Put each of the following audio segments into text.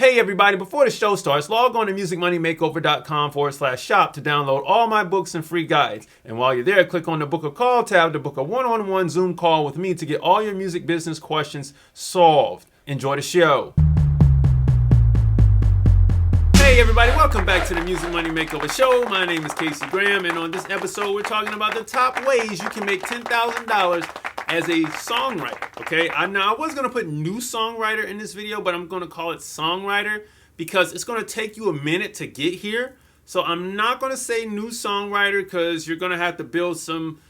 Hey everybody, before the show starts, log on to musicmoneymakeover.com/shop to download all my books and free guides. And while you're there, click on the book a call tab to book a one-on-one Zoom call with me to get all your music business questions solved. Enjoy the show. Hey everybody, welcome back to the Music Money Makeover Show. My name is Casey Graham, and on this episode, we're talking about the top ways you can make $10,000 as a songwriter, okay? I was going to put new songwriter in this video, but I'm going to call it songwriter because it's going to take you a minute to get here. So I'm not going to say new songwriter because you're going to have to build some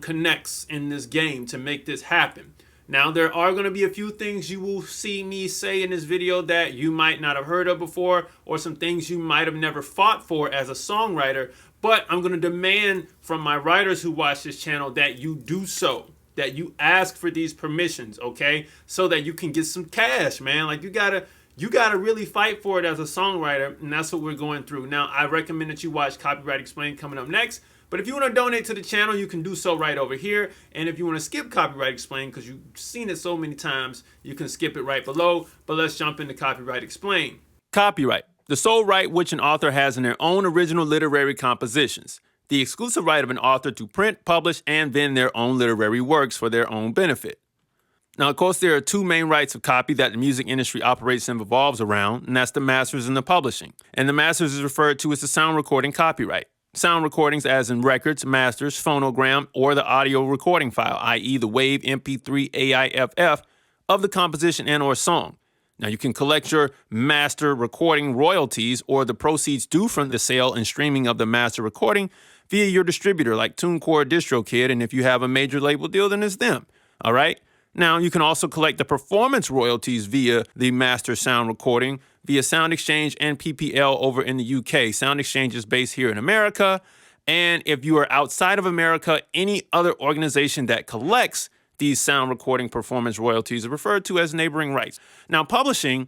connects in this game to make this happen. Now, there are going to be a few things you will see me say in this video that you might not have heard of before, or some things you might have never fought for as a songwriter, but I'm going to demand from my writers who watch this channel that you do so. That you ask for these permissions, okay? So that you can get some cash, man. Like you gotta really fight for it as a songwriter, and that's what we're going through. Now, I recommend that you watch Copyright Explained coming up next. But if you want to donate to the channel, you can do so right over here. And if you want to skip Copyright Explained, because you've seen it so many times, you can skip it right below. But let's jump into Copyright Explained. Copyright, the sole right which an author has in their own original literary compositions. The exclusive right of an author to print, publish, and vend their own literary works for their own benefit. Now, of course, there are two main rights of copy that the music industry operates and revolves around, and that's the masters and the publishing. And the masters is referred to as the sound recording copyright. Sound recordings as in records, masters, phonogram, or the audio recording file, i.e. the WAV, MP3, AIFF of the composition and or song. Now, you can collect your master recording royalties or the proceeds due from the sale and streaming of the master recording via your distributor like TuneCore or DistroKid, and if you have a major label deal, then it's them, all right? Now, you can also collect the performance royalties via the master sound recording via Sound Exchange and PPL over in the UK. Sound Exchange is based here in America, and if you are outside of America, any other organization that collects these sound recording performance royalties are referred to as neighboring rights. Now, publishing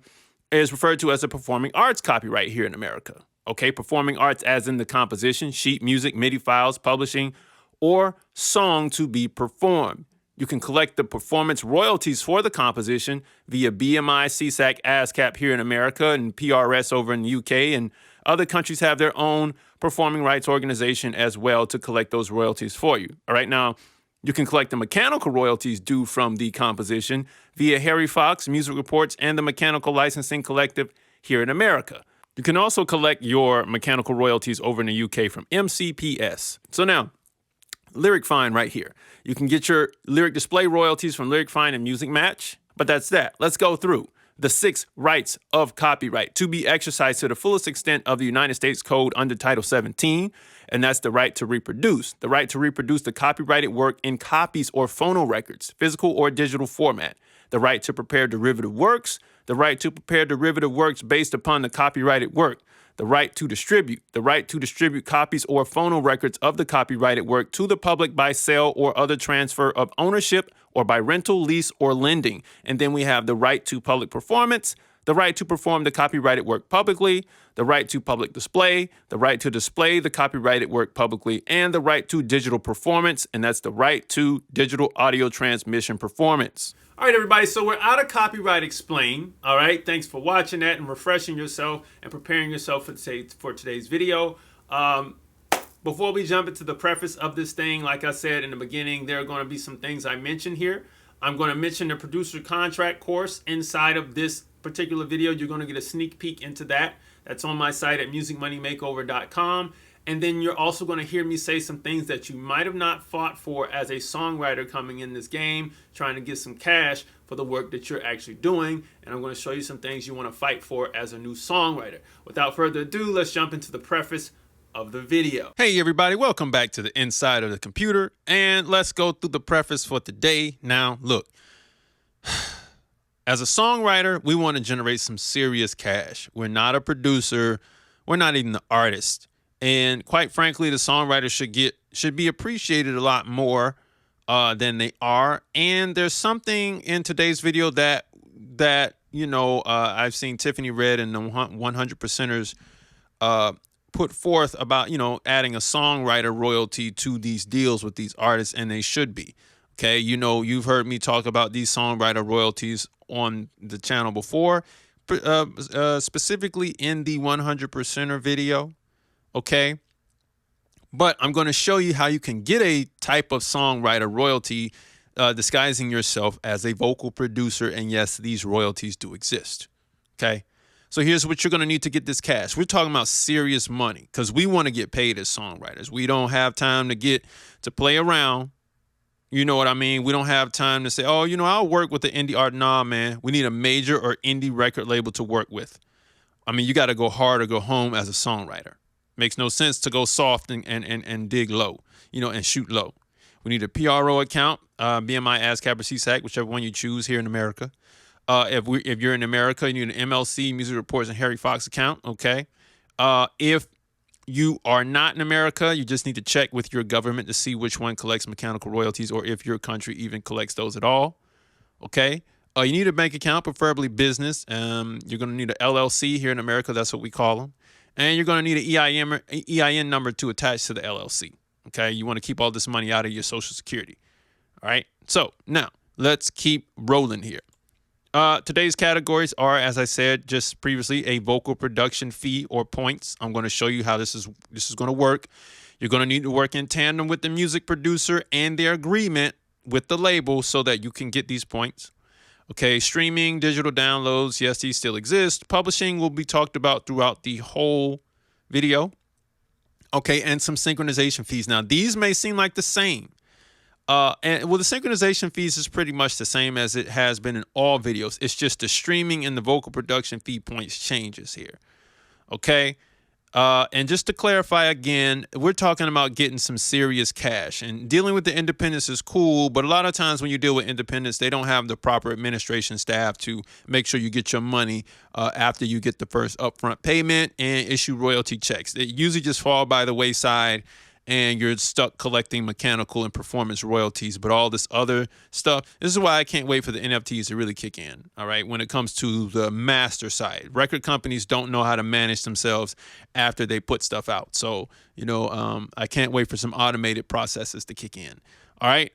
is referred to as a performing arts copyright here in America. Okay, performing arts as in the composition, sheet music, MIDI files, publishing, or song to be performed. You can collect the performance royalties for the composition via BMI, CSAC, ASCAP here in America, and PRS over in the UK, and other countries have their own performing rights organization as well to collect those royalties for you. All right, now, you can collect the mechanical royalties due from the composition via Harry Fox, Music Reports, and the Mechanical Licensing Collective here in America. You can also collect your mechanical royalties over in the UK from MCPS. So now, Lyric Find right here. You can get your lyric display royalties from Lyric Find and Music Match, but that's that. Let's go through the 6 rights of copyright to be exercised to the fullest extent of the United States Code under Title 17, and that's the right to reproduce. The right to reproduce the copyrighted work in copies or phonorecords, physical or digital format. The right to prepare derivative works, the right to prepare derivative works based upon the copyrighted work, the right to distribute copies or phonorecords of the copyrighted work to the public by sale or other transfer of ownership or by rental, lease, or lending. And then we have the right to public performance, the right to perform the copyrighted work publicly, the right to public display, the right to display the copyrighted work publicly, and the right to digital performance, and that's the right to digital audio transmission performance. All right, everybody, so we're out of Copyright Explained, all right? Thanks for watching that and refreshing yourself and preparing yourself for today's video. Before we jump into the preface of this thing, like I said in the beginning, there are going to be some things I mentioned here. I'm going to mention the producer contract course inside of this particular video. You're going to get a sneak peek into that. That's on my site at musicmoneymakeover.com. And then you're also going to hear me say some things that you might have not fought for as a songwriter coming in this game, trying to get some cash for the work that you're actually doing. And I'm going to show you some things you want to fight for as a new songwriter. Without further ado, let's jump into the preface of the video. Hey everybody, welcome back to the inside of the computer, and let's go through the preface for today. Now, look, as a songwriter, we want to generate some serious cash. We're not a producer. We're not even the artist. And quite frankly, the songwriters should be appreciated a lot more than they are. And there's something in today's video that I've seen Tiffany Red and the 100 Percenters put forth about, adding a songwriter royalty to these deals with these artists, and they should be. Okay, you've heard me talk about these songwriter royalties on the channel before. specifically in the 100%er video, okay? But I'm going to show you how you can get a type of songwriter royalty disguising yourself as a vocal producer. And yes, these royalties do exist, okay? So here's what you're going to need to get this cash. We're talking about serious money because we want to get paid as songwriters. We don't have time to play around. You know what I mean? We don't have time to say, oh, I'll work with the indie art. Nah, man, we need a major or indie record label to work with. I mean, you got to go hard or go home as a songwriter. Makes no sense to go soft and dig low, and shoot low. We need a PRO account, BMI, ASCAP, or CSAC, whichever one you choose here in America. If you're in America, you need an MLC, Music Reports, and Harry Fox account, okay? If you are not in America, you just need to check with your government to see which one collects mechanical royalties or if your country even collects those at all, okay? You need a bank account, preferably business. You're going to need an LLC here in America. That's what we call them. And you're going to need an EIN number to attach to the LLC, okay? You want to keep all this money out of your Social Security, all right? So now let's keep rolling here. Today's categories are, as I said just previously, a vocal production fee or points. I'm going to show you how this is going to work. You're going to need to work in tandem with the music producer and their agreement with the label so that you can get these points. Okay, streaming, digital downloads, yes, these still exist. Publishing will be talked about throughout the whole video. Okay, and some synchronization fees. Now, these may seem like the same. The synchronization fees is pretty much the same as it has been in all videos. It's just the streaming and the vocal production fee points changes here. Okay. And just to clarify again, we're talking about getting some serious cash, and dealing with the independents is cool. But a lot of times when you deal with independents, they don't have the proper administration staff to make sure you get your money after you get the first upfront payment and issue royalty checks. They usually just fall by the wayside, and you're stuck collecting mechanical and performance royalties. But all this other stuff, this is why I can't wait for the NFTs to really kick in, all right, when it comes to the master side. Record companies don't know how to manage themselves after they put stuff out. So, I can't wait for some automated processes to kick in, all right?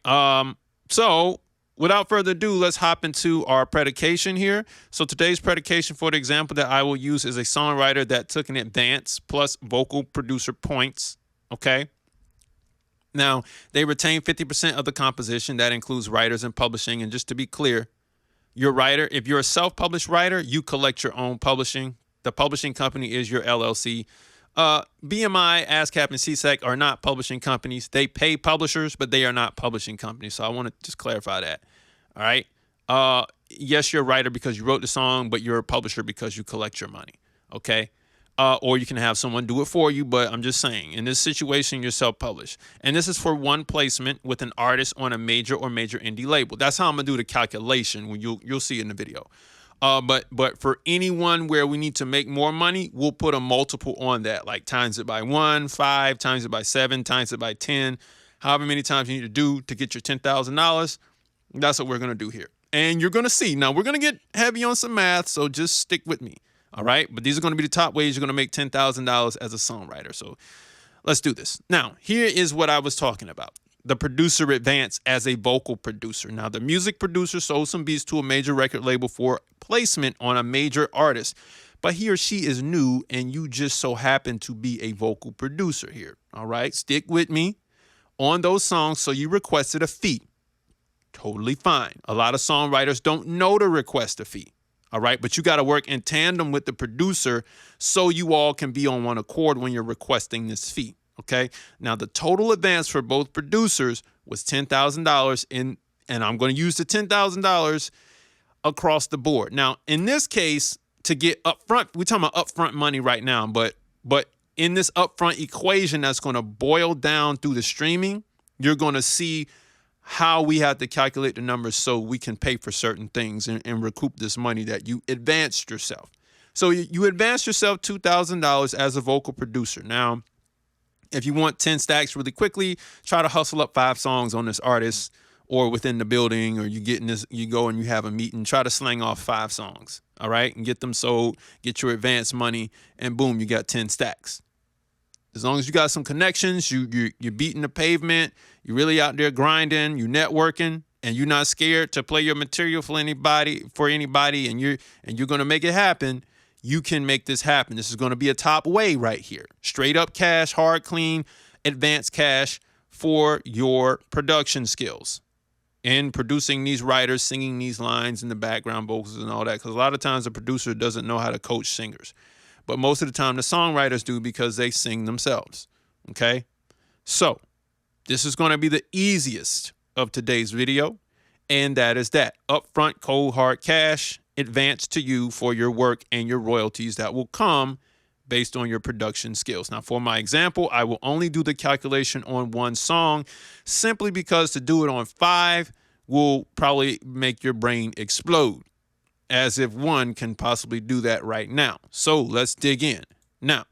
So without further ado, let's hop into our predication here. So today's predication for the example that I will use is a songwriter that took an advance plus vocal producer points, okay? Now, they retain 50% of the composition. That includes writers and publishing. And just to be clear, your writer, if you're a self-published writer, you collect your own publishing. The publishing company is your LLC. BMI, ASCAP, and CSAC are not publishing companies. They pay publishers, but they are not publishing companies. So I want to just clarify that. All right. Yes, you're a writer because you wrote the song, but you're a publisher because you collect your money. Okay. Or you can have someone do it for you, but I'm just saying, in this situation, you're self-published. And this is for one placement with an artist on a major or major indie label. That's how I'm going to do the calculation when you'll see it in the video. But for anyone where we need to make more money, we'll put a multiple on that, like times it by 1, 5, times it by 7, times it by 10, however many times you need to do to get your $10,000. That's what we're going to do here. And you're going to see. Now, we're going to get heavy on some math, so just stick with me. All right. But these are going to be the top ways you're going to make $10,000 as a songwriter. So let's do this. Now, here is what I was talking about. The producer advance as a vocal producer. Now, the music producer sold some beats to a major record label for placement on a major artist. But he or she is new, and you just so happen to be a vocal producer here. All right. Stick with me on those songs. So you requested a fee. Totally fine. A lot of songwriters don't know to request a fee. All right, but you got to work in tandem with the producer so you all can be on one accord when you're requesting this fee. Okay, now the total advance for both producers was $10,000, and I'm going to use the $10,000 across the board. Now, in this case, to get upfront, we're talking about upfront money right now, but in this upfront equation that's going to boil down through the streaming, you're going to see how we have to calculate the numbers so we can pay for certain things and recoup this money that you advanced yourself. So you advanced yourself $2,000 as a vocal producer. Now, if you want 10 stacks really quickly, try to hustle up 5 songs on this artist or within the building, or you go and you have a meeting, try to slang off 5 songs, all right, and get them sold, get your advance money, and boom, you got 10 stacks. As long as you got some connections, you're beating the pavement, you're really out there grinding, you're networking, and you're not scared to play your material for anybody, and you're going to make it happen, you can make this happen. This is going to be a top way right here. Straight up cash, hard, clean, advanced cash for your production skills in producing these writers, singing these lines in the background vocals and all that. Because a lot of times the producer doesn't know how to coach singers. But most of the time the songwriters do because they sing themselves. Okay? So this is going to be the easiest of today's video. And that is that. Upfront, cold, hard cash, advanced to you for your work and your royalties that will come based on your production skills. Now, for my example, I will only do the calculation on one song simply because to do it on 5 will probably make your brain explode, as if one can possibly do that right now. So let's dig in. Now,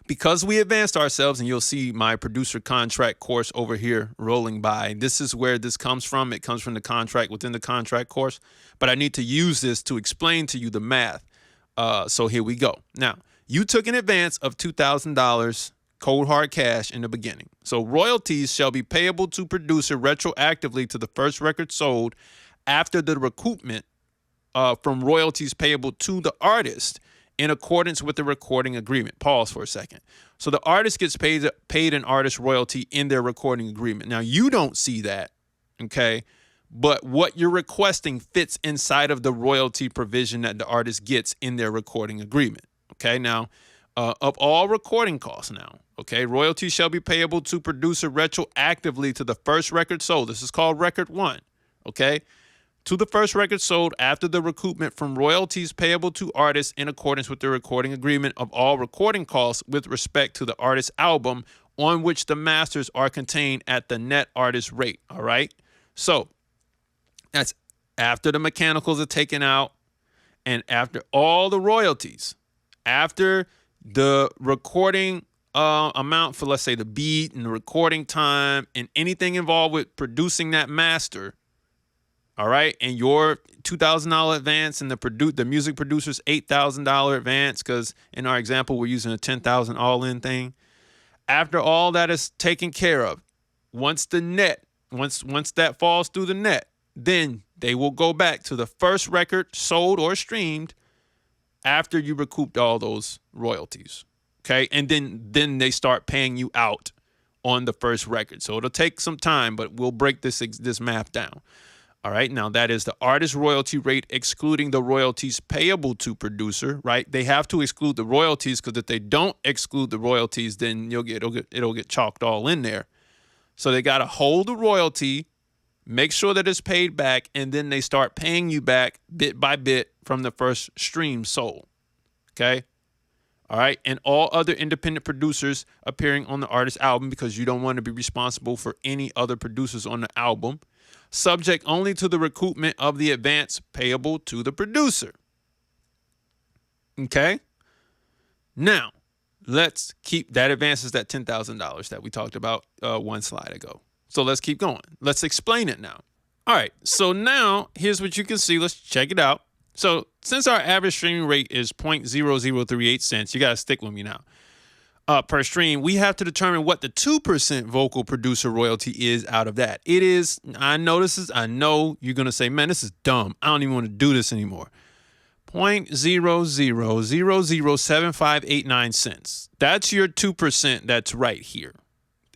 because we advanced ourselves, and you'll see my producer contract course over here rolling by. This is where this comes from. It comes from the contract within the contract course, but I need to use this to explain to you the math. So here we go. Now, you took an advance of $2,000 cold hard cash in the beginning. So royalties shall be payable to producer retroactively to the first record sold after the recoupment from royalties payable to the artist in accordance with the recording agreement. Pause for a second. So the artist gets paid an artist royalty in their recording agreement. Now, you don't see that, okay? But what you're requesting fits inside of the royalty provision that the artist gets in their recording agreement. Okay, now, of all recording costs now, okay, royalties shall be payable to producer retroactively to the first record sold. This is called record 1, okay? To the first record sold after the recoupment from royalties payable to artists in accordance with the recording agreement of all recording costs with respect to the artist's album on which the masters are contained at the net artist rate, all right? So, that's after the mechanicals are taken out and after all the royalties, after the recording amount for, let's say, the beat and the recording time and anything involved with producing that master, all right, and your $2,000 advance and the music producer's $8,000 advance, because in our example, we're using a $10,000 all-in thing. After all that is taken care of, once that falls through the net, then they will go back to the first record sold or streamed after you recouped all those royalties. Okay. And then they start paying you out on the first record. So it'll take some time, but we'll break this math down. All right. Now that is the artist royalty rate, excluding the royalties payable to producer, right? They have to exclude the royalties, because if they don't exclude the royalties, then it'll get chalked all in there. So they got to hold the royalty, make sure that it's paid back, and then they start paying you back bit by bit from the first stream sold. Okay? All right? And all other independent producers appearing on the artist's album, because you don't want to be responsible for any other producers on the album, subject only to the recoupment of the advance payable to the producer. Okay? Now, let's keep that advance is that $10,000 that we talked about one slide ago. So let's keep going. Let's explain it now. All right. So now here's what you can see. Let's check it out. So since our average streaming rate is 0.0038 cents, you got to stick with me now, per stream, we have to determine what the 2% vocal producer royalty is out of that. It is, I know you're going to say, man, this is dumb. I don't even want to do this anymore. 0.00007589 cents. That's your 2% that's right here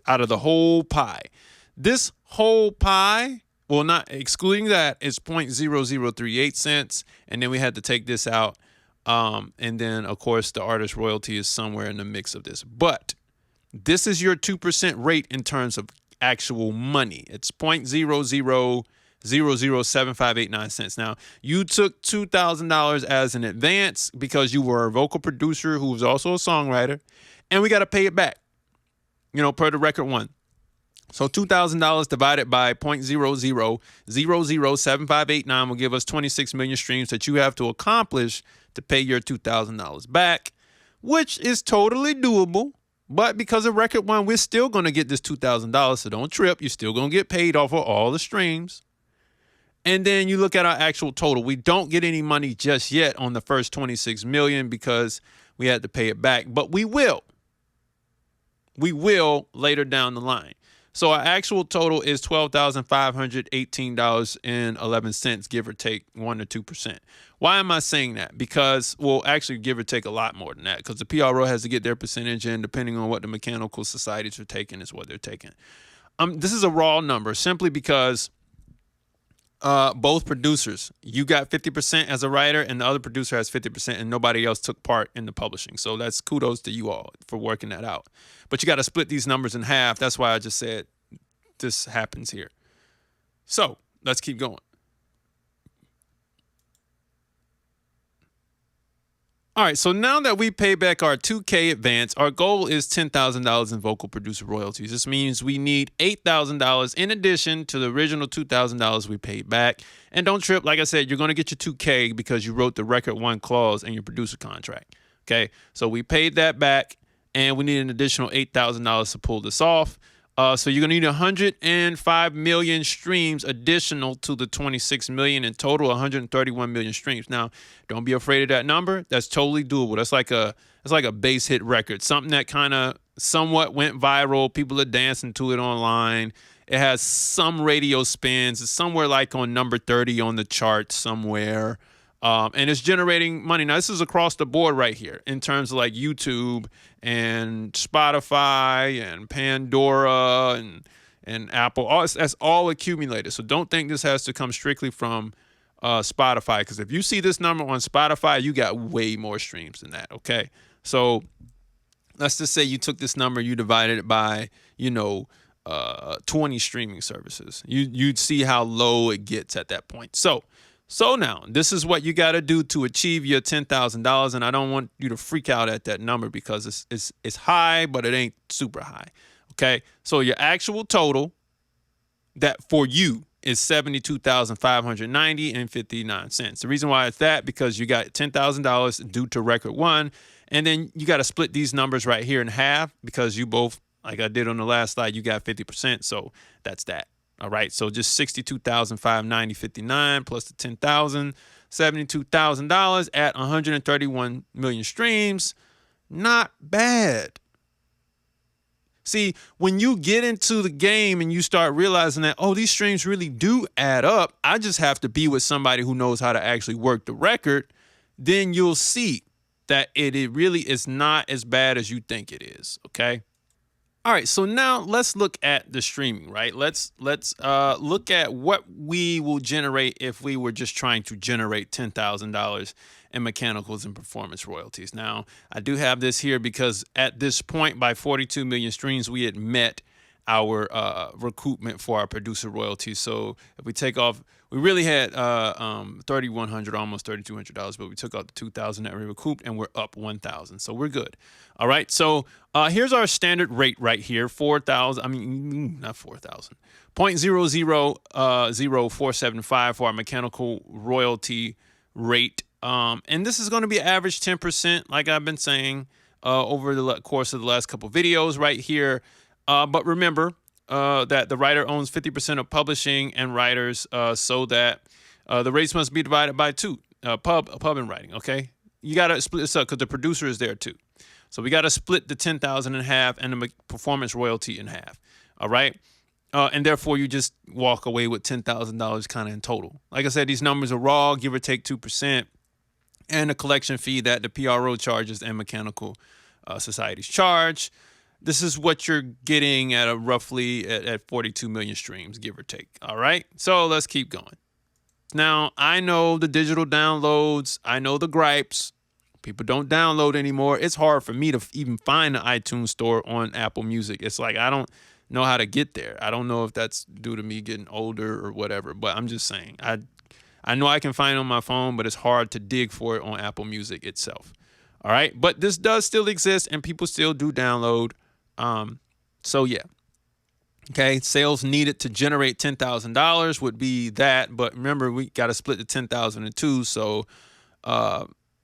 out of the whole pie. This whole pie, well, not excluding that, is 0.0038 cents. And then we had to take this out. And then, of course, the artist royalty is somewhere in the mix of this. But this is your 2% rate in terms of actual money. It's 0.00007589 cents. Now, you took $2,000 as an advance because you were a vocal producer who was also a songwriter. And we got to pay it back, per the record 1. So $2,000 divided by 0.00007589 will give us 26 million streams that you have to accomplish to pay your $2,000 back, which is totally doable. But because of record 1, we're still going to get this $2,000. So don't trip. You're still going to get paid off of all the streams. And then you look at our actual total. We don't get any money just yet on the first 26 million because we had to pay it back. But we will. We will later down the line. So our actual total is $12,518.11, give or take 1 or 2%. Why am I saying that? Because, well, actually, give or take a lot more than that, because the PRO has to get their percentage in, depending on what the mechanical societies are taking is what they're taking. This is a raw number simply because both producers, you got 50% as a writer and the other producer has 50% and nobody else took part in the publishing. So that's kudos to you all for working that out. But you got to split these numbers in half. That's why I just said this happens here. So let's keep going. All right, so now that we pay back our $2K advance, our goal is $10,000 in vocal producer royalties. This means we need $8,000 in addition to the original $2,000 we paid back. And don't trip, like I said, you're going to get your $2K because you wrote the record one clause in your producer contract. Okay, so we paid that back, and we need an additional $8,000 to pull this off. So you're going to need 105 million streams additional to the 26 million in total, 131 million streams. Now, don't be afraid of that number. That's totally doable. That's like a base hit record, something that kind of somewhat went viral. People are dancing to it online. It has some radio spins. It's somewhere like on number 30 on the chart somewhere. And it's generating money. Now, this is across the board right here in terms of like YouTube and Spotify and Pandora and Apple. That's all accumulated. So don't think this has to come strictly from Spotify, because if you see this number on Spotify, you got way more streams than that, okay? So let's just say you took this number, you divided it by, 20 streaming services. You'd see how low it gets at that point. So now, this is what you got to do to achieve your $10,000, and I don't want you to freak out at that number because it's high, but it ain't super high, okay? So your actual total that for you is $72,590.59. The reason why it's that, because you got $10,000 due to record one, and then you got to split these numbers right here in half because you both, like I did on the last slide, you got 50%, so that's that. All right, so just $62,590.59 plus the $10,000, $72,000 at 131 million streams. Not bad. See, when you get into the game and you start realizing that, oh, these streams really do add up, I just have to be with somebody who knows how to actually work the record, then you'll see that it really is not as bad as you think it is, okay? All right, so now let's look at the streaming, right? Let's look at what we will generate if we were just trying to generate $10,000 in mechanicals and performance royalties. Now, I do have this here because at this point, by 42 million streams, we had met our recoupment for our producer royalties. So if we take off, we really had $3,100, almost $3,200, but we took out the $2,000 that we recouped, and we're up $1,000. So we're good. All right. So here's our standard rate right here, 4,000. I mean, not 4,000. 0.000475 for our mechanical royalty rate. And this is going to be average 10%, like I've been saying over the course of the last couple videos right here. But remember that the writer owns 50% of publishing and writers, so that the rates must be divided by two, pub and writing, okay? You got to split this up because the producer is there too. So we got to split the $10,000 in half and the performance royalty in half, all right? And therefore, you just walk away with $10,000 kind of in total. Like I said, these numbers are raw, give or take 2%, and the collection fee that the PRO charges and mechanical societies charge. This is what you're getting at roughly at 42 million streams, give or take. All right, so let's keep going. Now, I know the digital downloads. I know the gripes. People don't download anymore. It's hard for me to even find the iTunes store on Apple Music. It's like I don't know how to get there. I don't know if that's due to me getting older or whatever, but I'm just saying. I know I can find it on my phone, but it's hard to dig for it on Apple Music itself. All right, but this does still exist, and people still do download. So yeah. Okay, sales needed to generate $10,000 would be that, but remember we got to split the 10,000 in two, so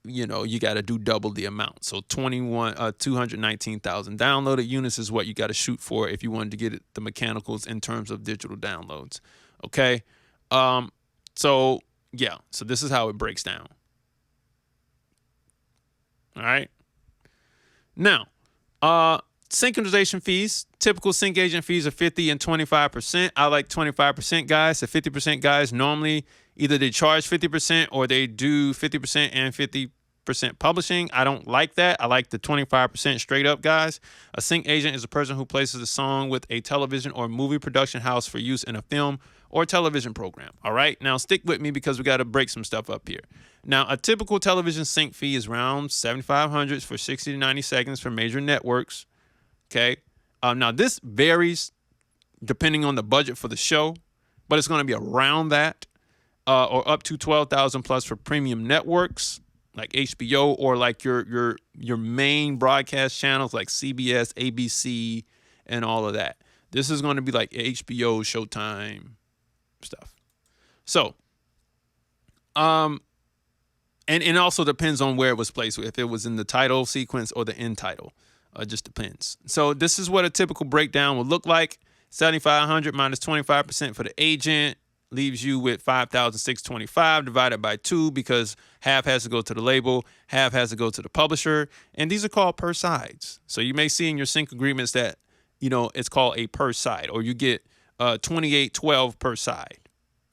you got to do double the amount. So 219,000 downloaded units is what you got to shoot for if you wanted to get the mechanicals in terms of digital downloads. Okay, so yeah, so this is how it breaks down. All right, now Synchronization fees, typical sync agent fees are 50 and 25%. I like 25% guys. The 50% guys normally either they charge 50% or they do 50% and 50% publishing. I don't like that. I like the 25% straight up guys. A sync agent is a person who places a song with a television or movie production house for use in a film or television program. All right. Now stick with me because we got to break some stuff up here. Now, a typical television sync fee is around $7,500 for 60 to 90 seconds for major networks. Okay. Now this varies depending on the budget for the show, but it's going to be around that, or up to $12,000 plus for premium networks like HBO or like your main broadcast channels like CBS, ABC, and all of that. This is going to be like HBO, Showtime stuff. So, and it also depends on where it was placed. If it was in the title sequence or the end title. It just depends. So this is what a typical breakdown would look like. 7,500 minus 25% for the agent leaves you with 5,625 divided by 2 because half has to go to the label, half has to go to the publisher, and these are called per sides. So you may see in your sync agreements that, it's called a per side, or you get 28.12 per side,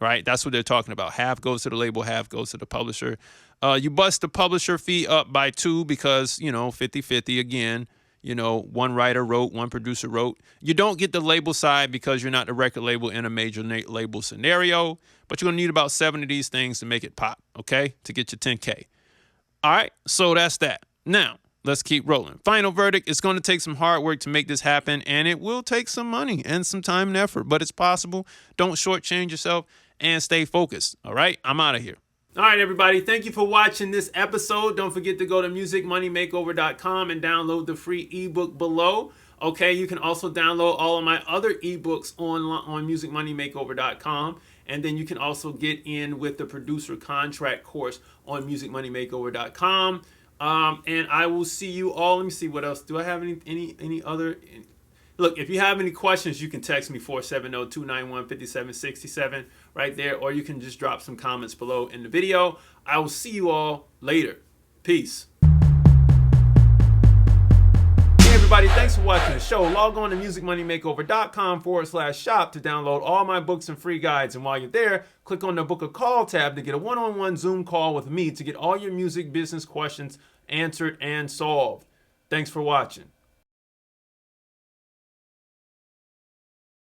right? That's what they're talking about. Half goes to the label, half goes to the publisher. You bust the publisher fee up by 2 because, 50-50 again. One writer wrote, one producer wrote. You don't get the label side because you're not the record label in a major label scenario, but you're going to need about 7 of these things to make it pop, okay, to get your 10K. All right, so that's that. Now, let's keep rolling. Final verdict, it's going to take some hard work to make this happen, and it will take some money and some time and effort, but it's possible. Don't shortchange yourself and stay focused, all right? I'm out of here. All right, everybody. Thank you for watching this episode. Don't forget to go to musicmoneymakeover.com and download the free ebook below. Okay, you can also download all of my other ebooks on musicmoneymakeover.com. And then you can also get in with the producer contract course on musicmoneymakeover.com. And I will see you all. Let me see what else. Do I have any other? Look, if you have any questions, you can text me 470-291-5767 right there, or you can just drop some comments below in the video. I will see you all later. Peace. Hey everybody, thanks for watching the show. Log on to musicmoneymakeover.com/shop to download all my books and free guides. And while you're there, click on the book a call tab to get a one-on-one Zoom call with me to get all your music business questions answered and solved. Thanks for watching.